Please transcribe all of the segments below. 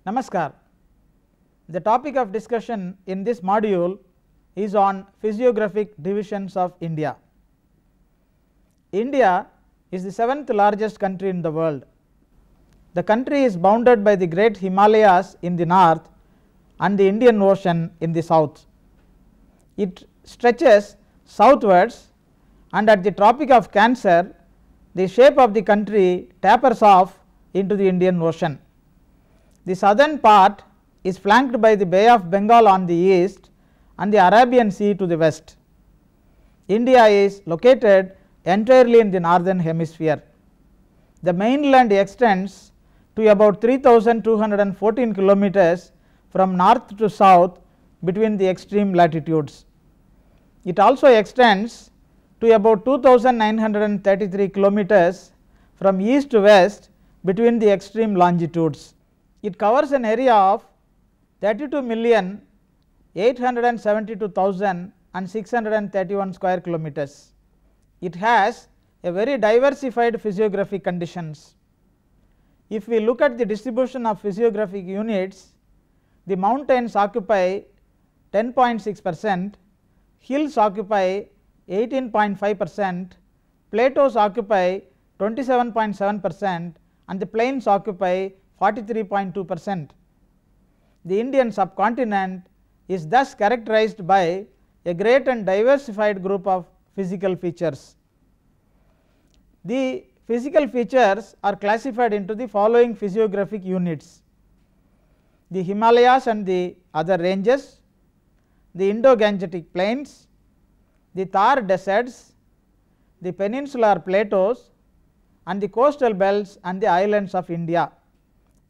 Namaskar. The topic of discussion in this module is on physiographic divisions of India. India is the 7th largest country in the world. The country is bounded by the great Himalayas in the north and the Indian Ocean in the south. It stretches southwards, and at the Tropic of Cancer the shape of the country tapers off into the Indian Ocean. The southern part is flanked by the Bay of Bengal on the east and the Arabian Sea to the west. India is located entirely in the northern hemisphere. The mainland extends to about 3214 kilometers from north to south between the extreme latitudes. It also extends to about 2933 kilometers from east to west between the extreme longitudes. It covers an area of 32,872,631 square kilometers. It has a very diversified physiographic conditions. If we look at the distribution of physiographic units, the mountains occupy 10.6%, hills occupy 18.5%, plateaus occupy 27.7%, and the plains occupy 43.2%. The Indian subcontinent is thus characterized by a great and diversified group of physical features. The physical features are classified into the following physiographic units: the Himalayas and the other ranges, the Indo-Gangetic plains, the Thar deserts, the peninsular plateaus, and the coastal belts and the islands of India.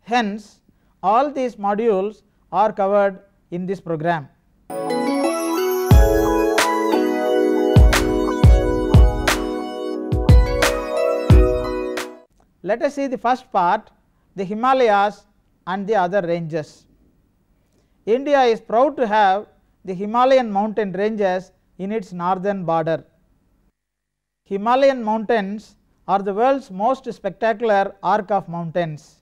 Hence, all these modules are covered in this program. Let us see the first part, the Himalayas and the other ranges. India is proud to have the Himalayan mountain ranges in its northern border. Himalayan mountains are the world's most spectacular arc of mountains.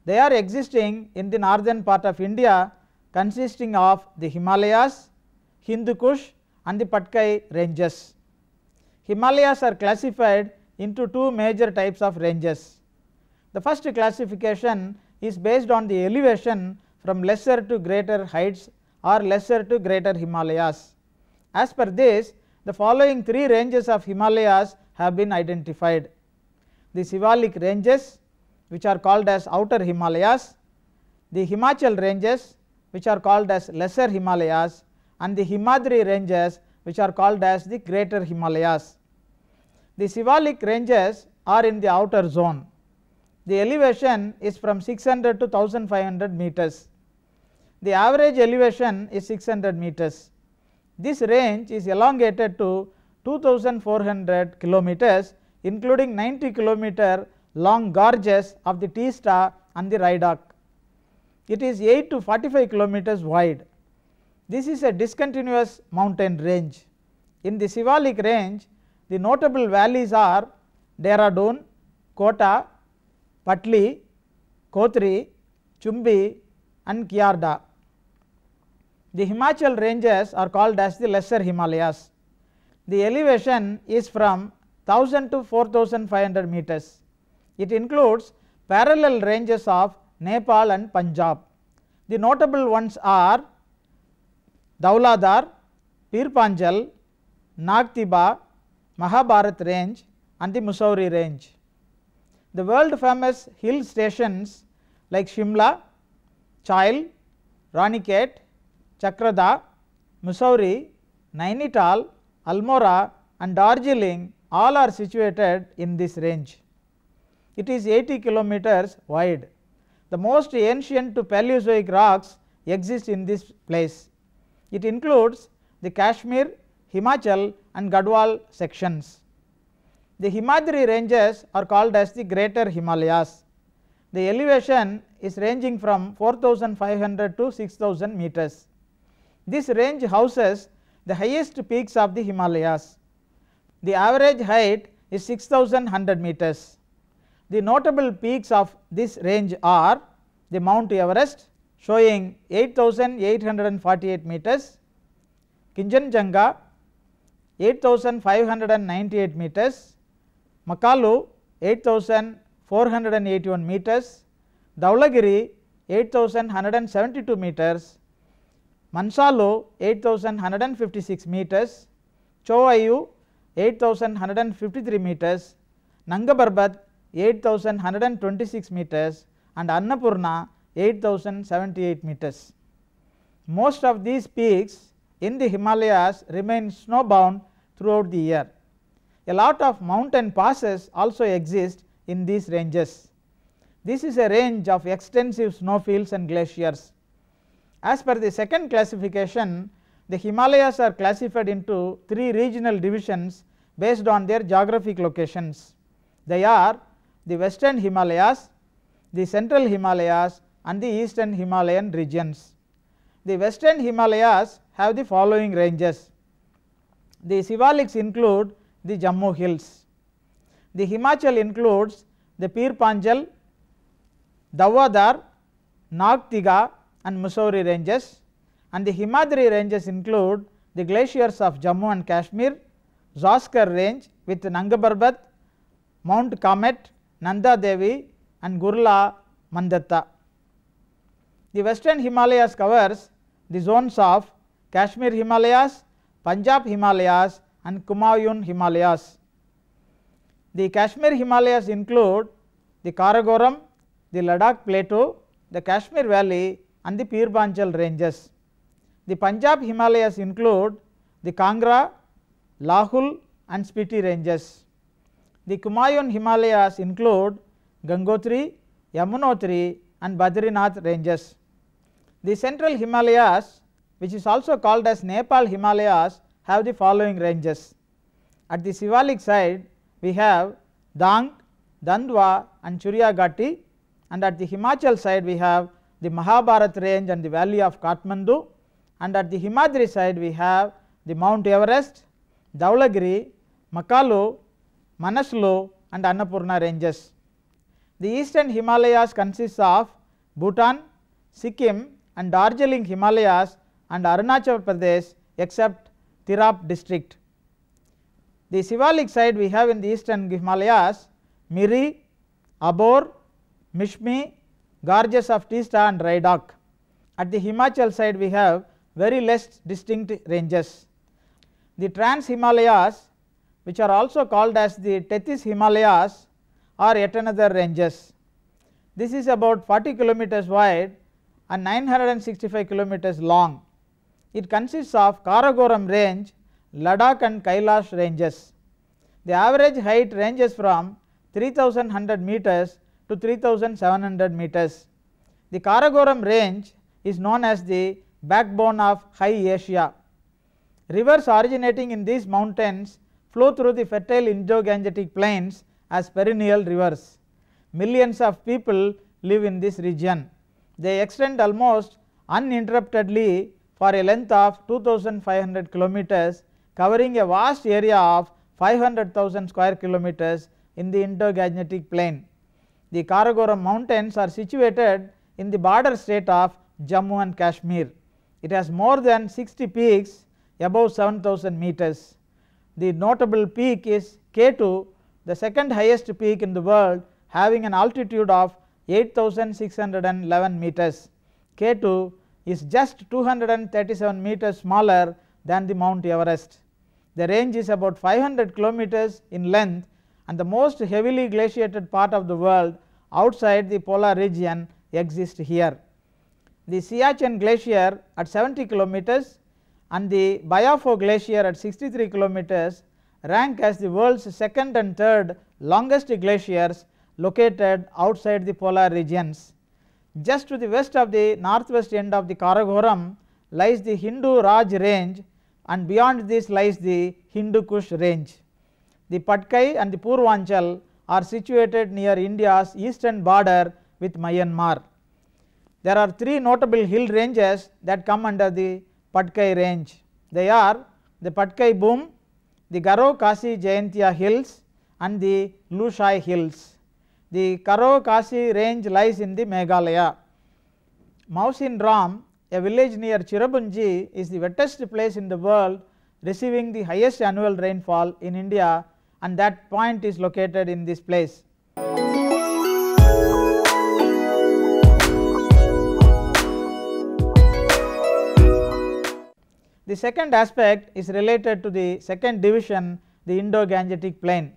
They are existing in the northern part of India, consisting of the Himalayas, Hindu Kush, and the Patkai ranges. Himalayas are classified into two major types of ranges. The first classification is based on the elevation from lesser to greater heights or lesser to greater Himalayas. As per this, the following three ranges of Himalayas have been identified: the Sivalik ranges, which are called as outer Himalayas, the Himachal ranges, which are called as lesser Himalayas, and the Himadri ranges, which are called as the greater Himalayas. The Sivalik ranges are in the outer zone. The elevation is from 600 to 1500 meters. The average elevation is 600 meters. This range is elongated to 2400 kilometers, including 90 kilometer long gorges of the Teesta and the Raidak. It is 8 to 45 kilometers wide. This is a discontinuous mountain range. In the Sivalik range, the notable valleys are Dehradun, Kota, Patli, Kotri, Chumbi, and Kyarda. The Himachal ranges are called as the lesser Himalayas. The elevation is from 1000 to 4500 meters. It includes parallel ranges of Nepal and Punjab. The notable ones are Dauladhar, Pir Panjal, Nagtiba, Mahabharat range, and the Mussoorie range. The world famous hill stations like Shimla, Chail, Ranikhet, Chakradha, Mussoorie, Nainital, Almora, and Darjeeling all are situated in this range. It is 80 kilometers wide. The most ancient Paleozoic rocks exist in this place. It includes the Kashmir, Himachal, and Gadwal sections. The Himadri ranges are called as the greater Himalayas. The elevation is ranging from 4500 to 6000 meters. This range houses the highest peaks of the Himalayas. The average height is 6100 meters. The notable peaks of this range are the Mount Everest showing 8,848 meters, Kanchenjunga 8,598 meters, Makalu 8,481 meters, Dhaulagiri 8,172 meters, Mansalu 8,156 meters, Chovayu 8,153 meters, Nanga Parbat 8,126 meters and Annapurna 8,078 meters. Most of these peaks in the Himalayas remain snowbound throughout the year. A lot of mountain passes also exist in these ranges. This is a range of extensive snowfields and glaciers. As per the second classification, the Himalayas are classified into three regional divisions based on their geographic locations. They are the Western Himalayas, the Central Himalayas and the Eastern Himalayan regions. The Western Himalayas have the following ranges. The Sivaliks include the Jammu hills. The Himachal includes the Pir Panjal, Dawadar, Nagtiga and Mussoorie ranges, and the Himadri ranges include the glaciers of Jammu and Kashmir, Zaskar range with Nanga Parbat, Mount Kamet, Nanda Devi and Gurla Mandatta. The Western Himalayas covers the zones of Kashmir Himalayas, Punjab Himalayas and Kumaun Himalayas. The Kashmir Himalayas include the Karakoram, the Ladakh Plateau, the Kashmir Valley and the Pir Panjal ranges. The Punjab Himalayas include the Kangra, Lahul and Spiti ranges. The Kumaun Himalayas include Gangotri, Yamunotri and Badrinath ranges. The Central Himalayas, which is also called as Nepal Himalayas, have the following ranges. At the Sivalik side we have Dang, Dandwa and Churiya Ghati, and at the Himachal side we have the Mahabharat range and the valley of Kathmandu, and at the Himadri side we have the Mount Everest, Dhaulagiri, Makalu, Manaslu and Annapurna ranges. The Eastern Himalayas consists of Bhutan, Sikkim and Darjeeling Himalayas and Arunachal Pradesh except Tirap district. The Sivalik side we have in the Eastern Himalayas Miri, Abor, Mishmi, Gorges of Teesta and Raidak. At the Himachal side we have very less distinct ranges. The Trans Himalayas, which are also called as the Tethys Himalayas, are yet another ranges. This is about 40 kilometers wide and 965 kilometers long. It consists of Karakoram range, Ladakh and Kailash ranges. The average height ranges from 3100 meters to 3700 meters. The Karakoram range is known as the backbone of High Asia. Rivers originating in these mountains flow through the fertile Indo-Gangetic plains as perennial rivers. Millions of people live in this region. They extend almost uninterruptedly for a length of 2500 kilometers, covering a vast area of 500,000 square kilometers in the Indo-Gangetic plain. The Karakoram mountains are situated in the border state of Jammu and Kashmir. It has more than 60 peaks above 7,000 meters. The notable peak is K2, the second highest peak in the world, having an altitude of 8,611 meters. K2 is just 237 meters smaller than the Mount Everest. The range is about 500 kilometers in length and the most heavily glaciated part of the world outside the polar region exists here. The Siachen glacier at 70 kilometers and the Bayafo glacier at 63 kilometers rank as the world's second and third longest glaciers located outside the polar regions. Just to the west of the northwest end of the Karakoram lies the Hindu Raj range, and beyond this lies the Hindu Kush range. The Patkai and the Purvanchal are situated near India's eastern border with Myanmar. There are three notable hill ranges that come under the Patkai range. They are the Patkai Boom, the Garo Kasi Jayantia hills and the Lushai hills. The Garo Kasi range lies in the Meghalaya. Mausin Ram, a village near Chirabunji, is the wettest place in the world, receiving the highest annual rainfall in India, and that point is located in this place. The second aspect is related to the second division, the Indo-Gangetic Plain.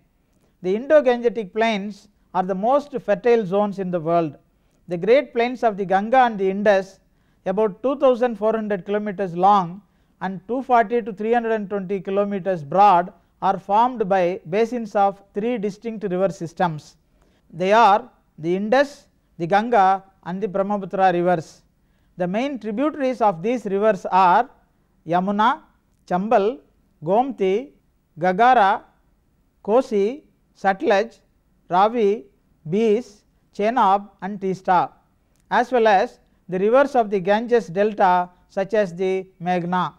The Indo-Gangetic Plains are the most fertile zones in the world. The great plains of the Ganga and the Indus, about 2400 kilometers long and 240 to 320 kilometers broad, are formed by basins of three distinct river systems. They are the Indus, the Ganga and the Brahmaputra rivers. The main tributaries of these rivers are Yamuna, Chambal, Gomti, Gagara, Kosi, Sutlej, Ravi, Beas, Chenab and Teesta, as well as the rivers of the Ganges delta such as the Meghna.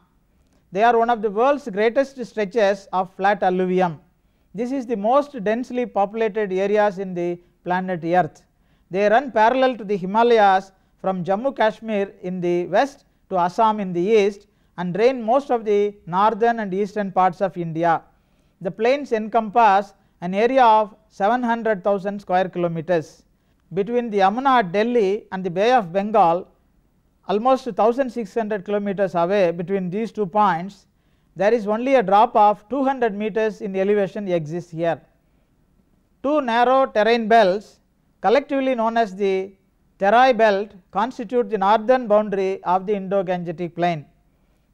They are one of the world's greatest stretches of flat alluvium. This is the most densely populated areas in the planet Earth. They run parallel to the Himalayas from Jammu Kashmir in the west to Assam in the east and drain most of the northern and eastern parts of India. The plains encompass an area of 700,000 square kilometers. Between the Yamuna at Delhi and the Bay of Bengal, almost 1600 kilometers away between these 2 points, there is only a drop of 200 meters in elevation exists here. Two narrow terrain belts, collectively known as the Terai belt, constitute the northern boundary of the Indo-Gangetic Plain.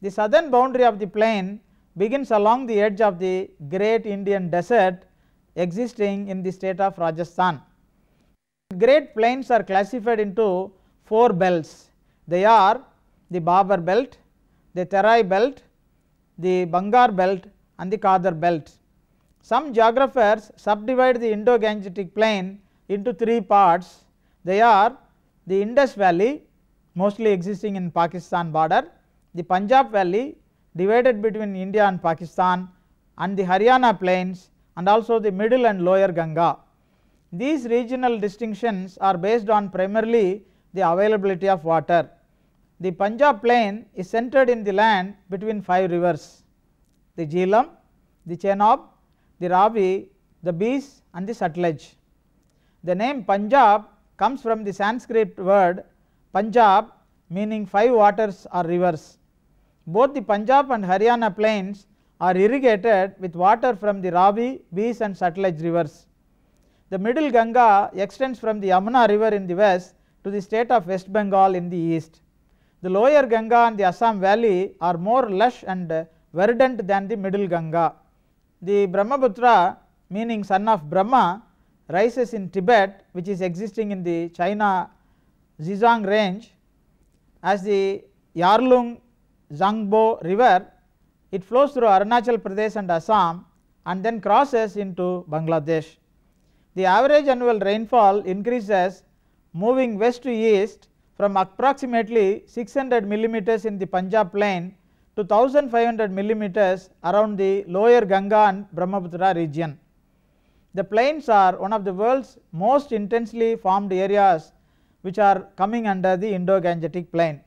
The southern boundary of the plain begins along the edge of the Great Indian Desert existing in the state of Rajasthan. Great Plains are classified into 4 belts. They are the Babar belt, the Terai belt, the Bangar belt and the Khadar belt. Some geographers subdivide the Indo-Gangetic Plain into 3 parts. They are the Indus Valley, mostly existing in Pakistan border, the Punjab Valley divided between India and Pakistan, and the Haryana Plains, and also the middle and lower Ganga. These regional distinctions are based on primarily the availability of water. The Punjab Plain is centered in the land between 5 rivers, the Jhelum, the Chenab, the Ravi, the Beas and the Sutlej. The name Punjab comes from the Sanskrit word Punjab, meaning 5 waters or rivers. Both the Punjab and Haryana plains are irrigated with water from the Ravi, Beas and Sutlej rivers. The middle Ganga extends from the Yamuna river in the west to the state of West Bengal in the east. The lower Ganga and the Assam valley are more lush and verdant than the middle Ganga. The Brahmaputra, meaning son of Brahma, rises in Tibet, which is existing in the China Xizang range. As the Yarlung Zangbo river, it flows through Arunachal Pradesh and Assam and then crosses into Bangladesh. The average annual rainfall increases moving west to east from approximately 600 millimeters in the Punjab plain to 1500 millimeters around the lower Ganga and Brahmaputra region. The plains are one of the world's most intensely formed areas which are coming under the Indo-Gangetic Plain.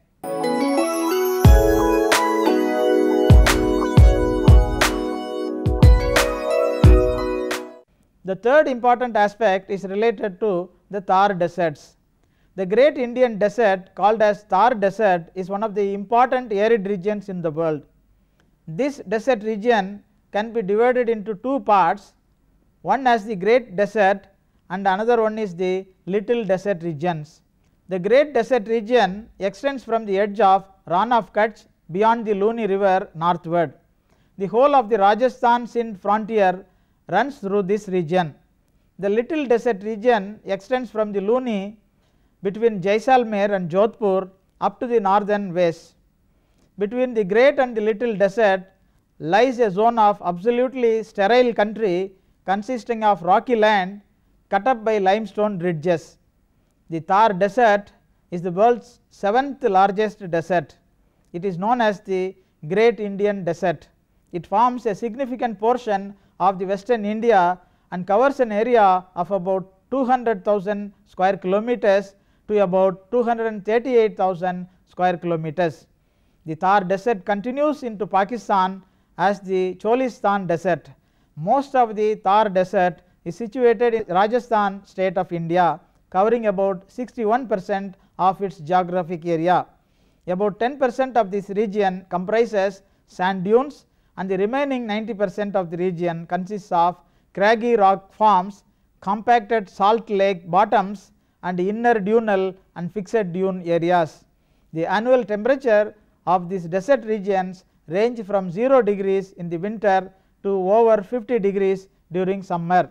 The third important aspect is related to the Thar deserts. The great Indian desert called as Thar desert is one of the important arid regions in the world. This desert region can be divided into 2 parts, one as the great desert and another one is the little desert regions. The great desert region extends from the edge of Rann of Kutch beyond the Luni river northward. The whole of the Rajasthan Sindh frontier runs through this region. The little desert region extends from the Luni between Jaisalmer and Jodhpur up to the northern west. Between the great and the little desert lies a zone of absolutely sterile country consisting of rocky land cut up by limestone ridges. The Thar desert is the world's 7th largest desert. It is known as the Great Indian Desert. It forms a significant portion of the western India and covers an area of about 200,000 square kilometers to about 238,000 square kilometers. The Thar desert continues into Pakistan as the Cholistan desert. Most of the Thar desert is situated in Rajasthan state of India, covering about 61% of its geographic area. About 10% of this region comprises sand dunes, and the remaining 90% of the region consists of craggy rock forms, compacted salt lake bottoms, and inner dunal and fixed dune areas. The annual temperature of these desert regions range from 0 degrees in the winter to over 50 degrees during summer.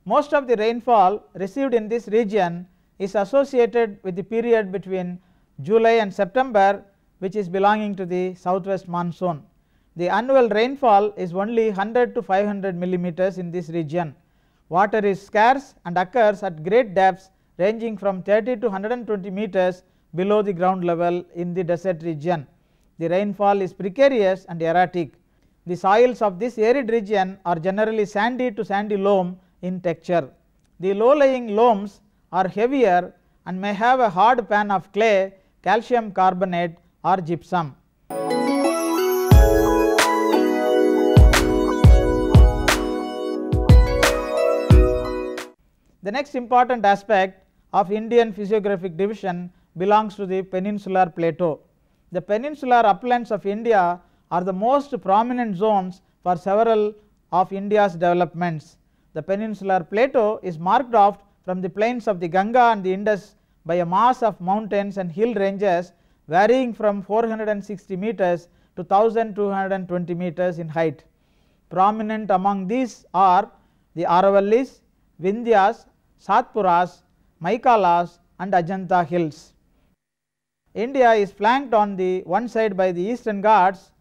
Most of the rainfall received in this region is associated with the period between July and September, which is belonging to the southwest monsoon. The annual rainfall is only 100 to 500 millimeters in this region. Water is scarce and occurs at great depths ranging from 30 to 120 meters below the ground level in the desert region. The rainfall is precarious and erratic. The soils of this arid region are generally sandy to sandy loam in texture. The low-lying loams are heavier and may have a hard pan of clay, calcium carbonate or gypsum. The next important aspect of Indian physiographic division belongs to the peninsular plateau. The peninsular uplands of India are the most prominent zones for several of India's developments. The peninsular plateau is marked off from the plains of the Ganga and the Indus by a mass of mountains and hill ranges varying from 460 meters to 1220 meters in height. Prominent among these are the Aravallis, Vindhyas, Satpuras, Maikalas and Ajanta hills. India is flanked on the one side by the Eastern Ghats,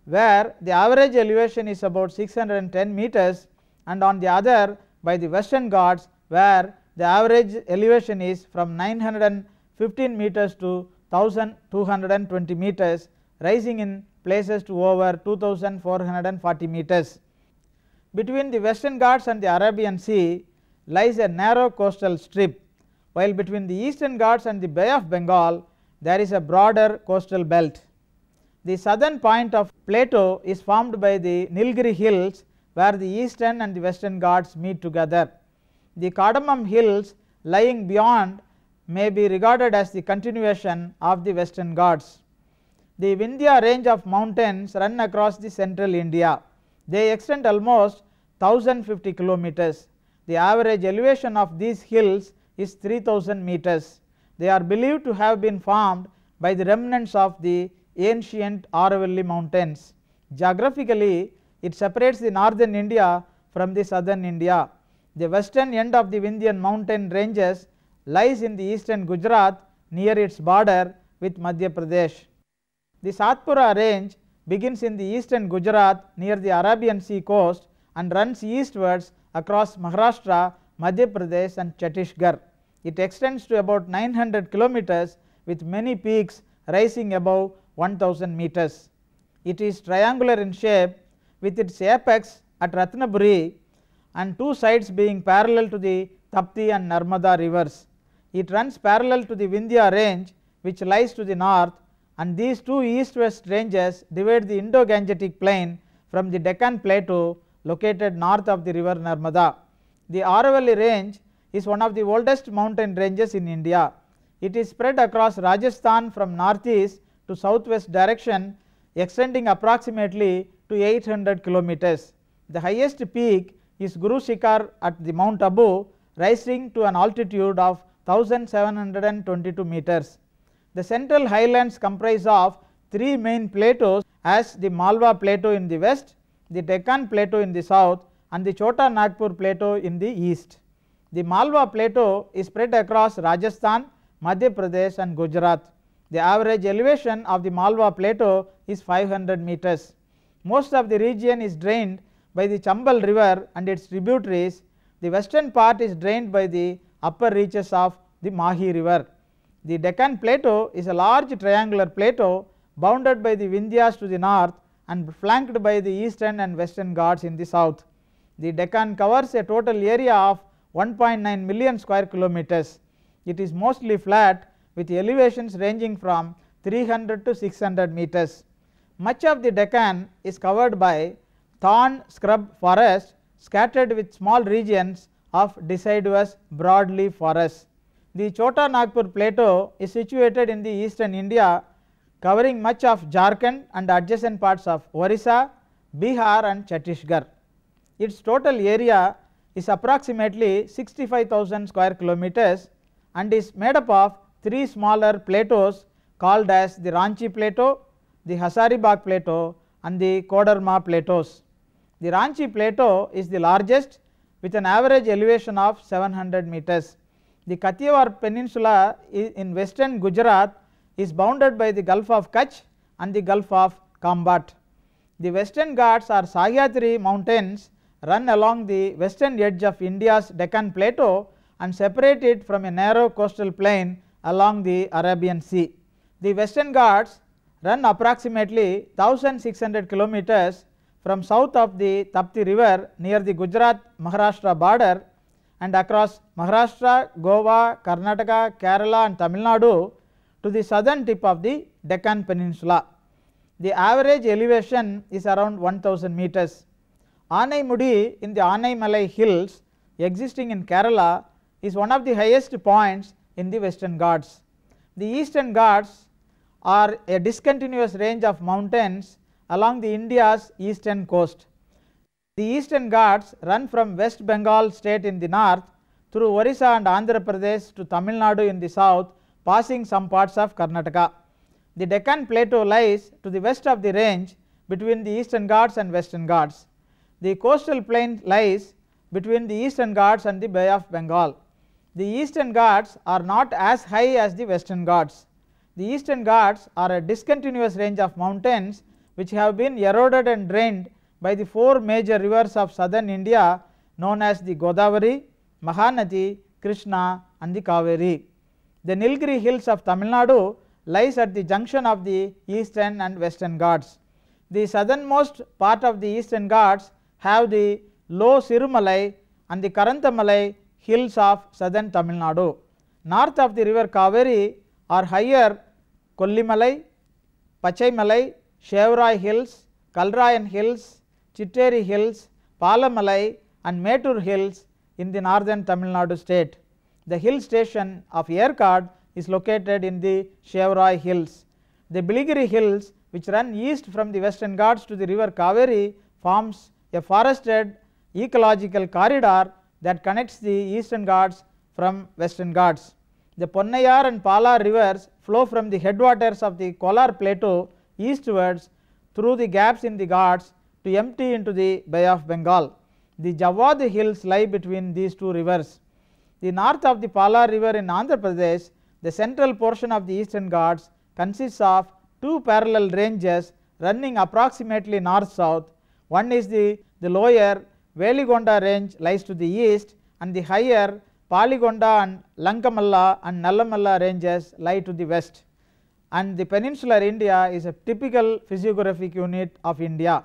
where the average elevation is about 610 meters, and on the other by the Western Ghats, where the average elevation is from 915 meters to 1220 meters, rising in places to over 2440 meters. Between the Western Ghats and the Arabian Sea lies a narrow coastal strip, while between the Eastern Ghats and the Bay of Bengal there is a broader coastal belt. The southern point of plateau is formed by the Nilgiri hills, where the Eastern and the Western Ghats meet together. The Cardamom hills lying beyond may be regarded as the continuation of the Western Ghats. The Vindhya range of mountains run across the central India. They extend almost 1050 kilometers. The average elevation of these hills is 3000 meters. They are believed to have been formed by the remnants of the ancient Aravalli mountains. Geographically, it separates the northern India from the southern India. The western end of the Vindhyan mountain ranges lies in the eastern Gujarat near its border with Madhya Pradesh. The Satpura range begins in the eastern Gujarat near the Arabian Sea coast and runs eastwards across Maharashtra, Madhya Pradesh and Chhattisgarh. It extends to about 900 kilometers with many peaks rising above 1000 meters. It is triangular in shape with its apex at Ratnaburi and two sides being parallel to the Tapti and Narmada rivers. It runs parallel to the Vindhya range, which lies to the north, and these two east-west ranges divide the Indo-Gangetic plain from the Deccan plateau located north of the river Narmada. The Aravalli range is one of the oldest mountain ranges in India. It is spread across Rajasthan from northeast to southwest direction, extending approximately to 800 kilometers. The highest peak is Guru Shikhar at the Mount Abu, rising to an altitude of 1722 meters. The central highlands comprise of three main plateaus, as the Malwa plateau in the west, the Deccan plateau in the south and the Chota Nagpur plateau in the east. The Malwa plateau is spread across Rajasthan, Madhya Pradesh and Gujarat. The average elevation of the Malwa plateau is 500 meters. Most of the region is drained by the Chambal river and its tributaries. The western part is drained by the upper reaches of the Mahi river. The Deccan plateau is a large triangular plateau bounded by the Vindhyas to the north and flanked by the eastern and western Ghats in the south. The Deccan covers a total area of 1.9 million square kilometers. It is mostly flat with elevations ranging from 300 to 600 meters. Much of the Deccan is covered by thorn scrub forest scattered with small regions of deciduous broadleaf forests. The Chota Nagpur plateau is situated in the eastern India, covering much of Jharkhand and adjacent parts of Orissa, Bihar and Chhattisgarh. Its total area is approximately 65,000 square kilometers and is made up of 3 smaller plateaus called as the Ranchi plateau, the Hazaribagh plateau and the Kodarma plateaus. The Ranchi plateau is the largest with an average elevation of 700 meters. The Kathiawar peninsula in western Gujarat is bounded by the Gulf of Kutch and the Gulf of Khambhat. The Western Ghats or Sahyadri mountains run along the western edge of India's Deccan plateau and separate it from a narrow coastal plain along the Arabian Sea. The Western Ghats run approximately 1600 kilometers from south of the Tapti river near the Gujarat-Maharashtra border and across Maharashtra, Goa, Karnataka, Kerala and Tamil Nadu to the southern tip of the Deccan peninsula. The average elevation is around 1000 meters. Anaimudi in the Anaimalai hills existing in Kerala is one of the highest points in the Western Ghats. The Eastern Ghats are a discontinuous range of mountains along the India's eastern coast. The Eastern Ghats run from West Bengal state in the north through Orissa and Andhra Pradesh to Tamil Nadu in the south, passing some parts of Karnataka. The Deccan plateau lies to the west of the range between the Eastern Ghats and Western Ghats. The coastal plain lies between the Eastern Ghats and the Bay of Bengal. The Eastern Ghats are not as high as the Western Ghats. The Eastern Ghats are a discontinuous range of mountains which have been eroded and drained by the 4 major rivers of southern India known as the Godavari, Mahanadi, Krishna and the Kaveri. The Nilgiri hills of Tamil Nadu lies at the junction of the Eastern and Western Ghats. The southernmost part of the Eastern Ghats have the low Sirumalai and the Karantamalai hills of southern Tamil Nadu. North of the river Kaveri are higher Kollimalai, Pachaimalai, Shevarai hills, Kalrayan hills, Chitteri hills, Palamalai and Metur hills in the northern Tamil Nadu state. The hill station of Yerkad is located in the Shevarai hills. The Biligiri hills which run east from the Western Ghats to the river Kaveri forms a forested ecological corridor that connects the Eastern Ghats from Western Ghats. The Ponnayar and Pala rivers flow from the headwaters of the Kolar plateau eastwards through the gaps in the Ghats to empty into the Bay of Bengal. The Jawad hills lie between these 2 rivers. The north of the Pala river in Andhra Pradesh, the central portion of the Eastern Ghats consists of 2 parallel ranges running approximately north-south. One is the lower Veligonda range lies to the east and the higher Paligonda and Lankamalla and Nallamalla ranges lie to the west, and the peninsular India is a typical physiographic unit of India.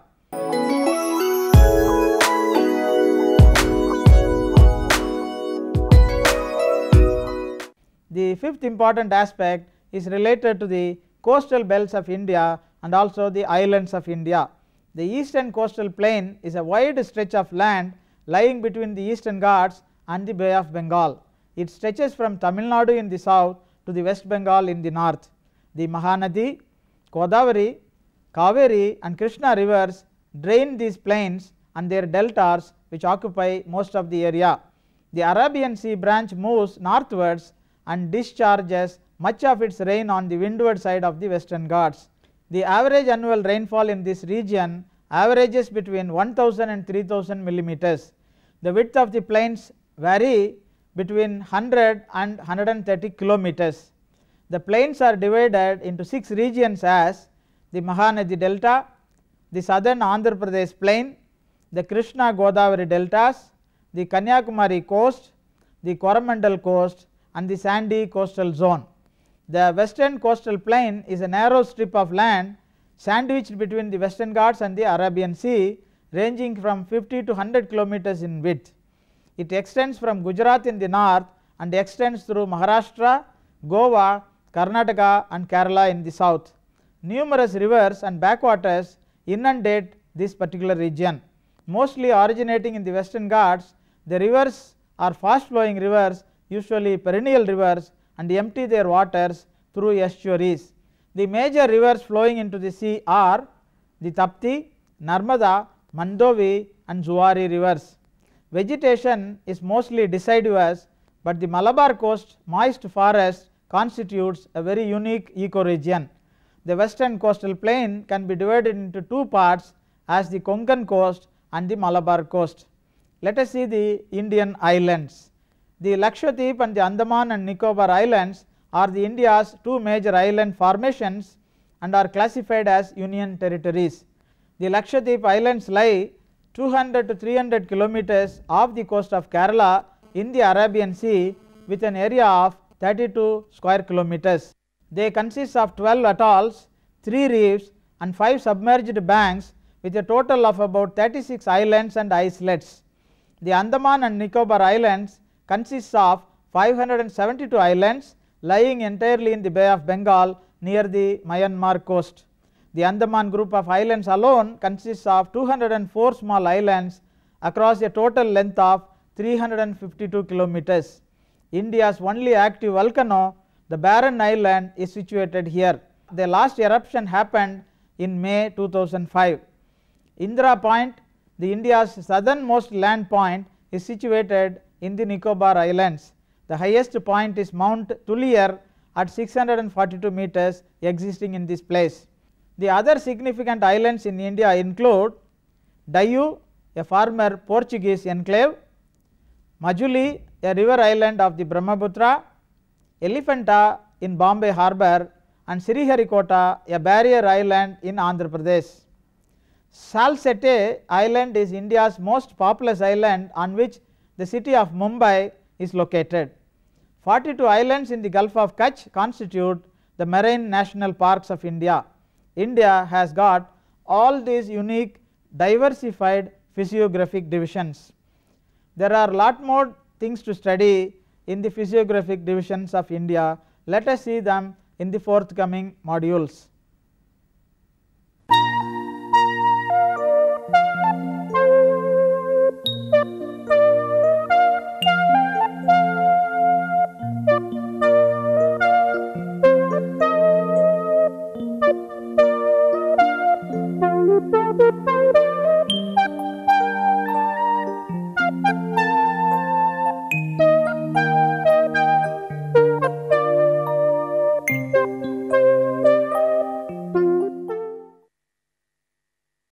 The fifth important aspect is related to the coastal belts of India and also the islands of India. The eastern coastal plain is a wide stretch of land lying between the Eastern Ghats and the Bay of Bengal. It stretches from Tamil Nadu in the south to the West Bengal in the north. The Mahanadi, Godavari, Kaveri and Krishna rivers drain these plains and their deltas which occupy most of the area. The Arabian Sea branch moves northwards and discharges much of its rain on the windward side of the Western Ghats. The average annual rainfall in this region averages between 1000 and 3000 millimeters. The width of the plains vary between 100 and 130 kilometers. The plains are divided into 6 regions as the Mahanadi Delta, the southern Andhra Pradesh plain, the Krishna Godavari deltas, the Kanyakumari coast, the Coromandel coast and the sandy coastal zone. The western coastal plain is a narrow strip of land sandwiched between the Western Ghats and the Arabian Sea, ranging from 50 to 100 kilometers in width. It extends from Gujarat in the north and extends through Maharashtra, Goa, Karnataka and Kerala in the south. Numerous rivers and backwaters inundate this particular region. Mostly originating in the Western Ghats, the rivers are fast flowing rivers, usually perennial rivers, and empty their waters through estuaries. The major rivers flowing into the sea are the Tapti, Narmada, Mandovi and Zuari rivers. Vegetation is mostly deciduous, but the Malabar coast moist forest constitutes a very unique ecoregion. The western coastal plain can be divided into two parts as the Konkan coast and the Malabar coast. Let us see the Indian islands. The Lakshadweep and the Andaman and Nicobar islands are the India's two major island formations and are classified as union territories. The Lakshadweep islands lie 200 to 300 kilometers off the coast of Kerala in the Arabian Sea with an area of 32 square kilometers. They consist of 12 atolls, 3 reefs and 5 submerged banks with a total of about 36 islands and islets. The Andaman and Nicobar islands consists of 572 islands lying entirely in the Bay of Bengal near the Myanmar coast. The Andaman group of islands alone consists of 204 small islands across a total length of 352 kilometers. India's only active volcano, the Barren Island, is situated here. The last eruption happened in May 2005. Indira Point, the India's southernmost land point, is situated in the Nicobar Islands. The highest point is Mount Tulier at 642 meters existing in this place. The other significant islands in India include Diu, a former Portuguese enclave, Majuli, a river island of the Brahmaputra, Elephanta in Bombay harbour and Sriharikota, a barrier island in Andhra Pradesh. Salsette island is India's most populous island on which the city of Mumbai is located. 42 islands in the Gulf of Kutch constitute the marine national parks of India. India has got all these unique diversified physiographic divisions. There are lot more things to study in the physiographic divisions of India. Let us see them in the forthcoming modules.